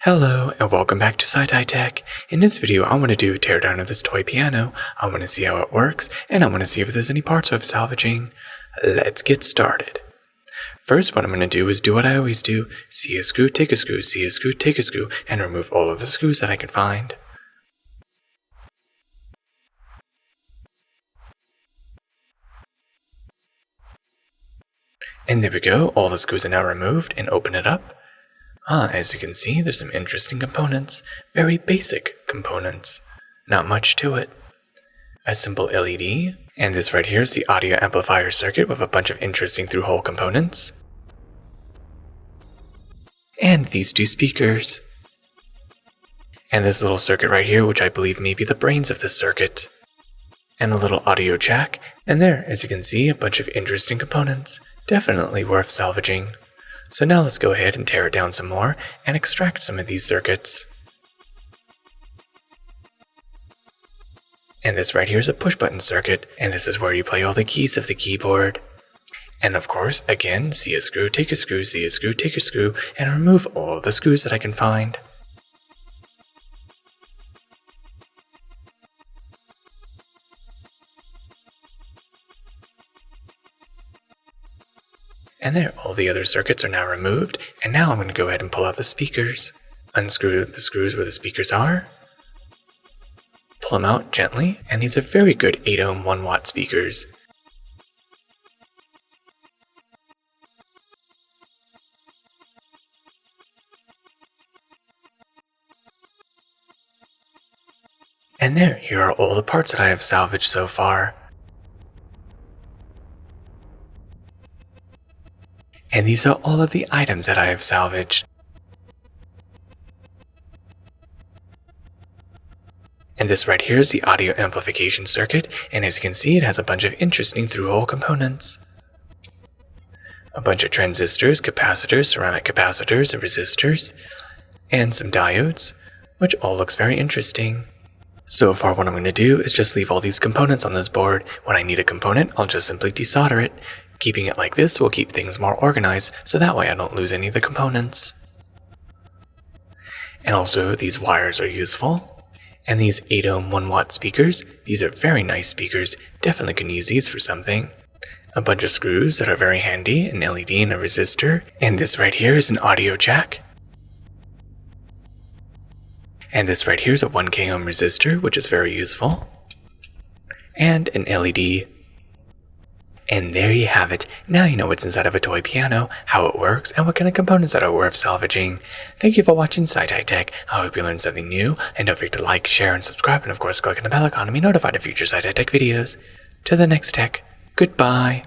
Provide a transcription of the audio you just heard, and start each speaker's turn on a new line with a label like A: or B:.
A: Hello and welcome back to Sci-Fi Tech. In this video I want to do a teardown of this toy piano. I want to see how it works and I want to see if there's any parts worth salvaging. Let's get started. First what I'm going to do is do what I always do. See a screw, take a screw, see a screw, take a screw, and remove all of the screws that I can find. And there we go, all the screws are now removed, and open it up. As you can see, there's some interesting components. Very basic components. Not much to it. A simple LED, and this right here is the audio amplifier circuit with a bunch of interesting through-hole components. And these two speakers. And this little circuit right here, which I believe may be the brains of this circuit. And a little audio jack, and there, as you can see, a bunch of interesting components. Definitely worth salvaging. So now let's go ahead and tear it down some more and extract some of these circuits. And this right here is a push button circuit, and this is where you play all the keys of the keyboard. And of course, again, see a screw, take a screw, see a screw, take a screw, and remove all the screws that I can find. And there, all the other circuits are now removed, and now I'm going to go ahead and pull out the speakers. Unscrew the screws where the speakers are. Pull them out gently, and these are very good 8-ohm 1-watt speakers. And there, here are all the parts that I have salvaged so far. And these are all of the items that I have salvaged. And this right here is the audio amplification circuit, and as you can see it has a bunch of interesting through-hole components. A bunch of transistors, capacitors, ceramic capacitors, and resistors, and some diodes, which all looks very interesting. So far what I'm going to do is just leave all these components on this board. When I need a component, I'll just simply desolder it. Keeping it like this will keep things more organized, so that way I don't lose any of the components. And also, these wires are useful. And these 8-ohm 1-watt speakers, these are very nice speakers, definitely can use these for something. A bunch of screws that are very handy, an LED and a resistor, and this right here is an audio jack. And this right here is a 1K ohm resistor, which is very useful. And an LED. And there you have it. Now you know what's inside of a toy piano, how it works, and what kind of components that are worth salvaging. Thank you for watching Sci-Fi Tech. I hope you learned something new, and don't forget to like, share, and subscribe, and of course click on the bell icon to be notified of future Sci-Fi Tech videos. To the next tech, goodbye.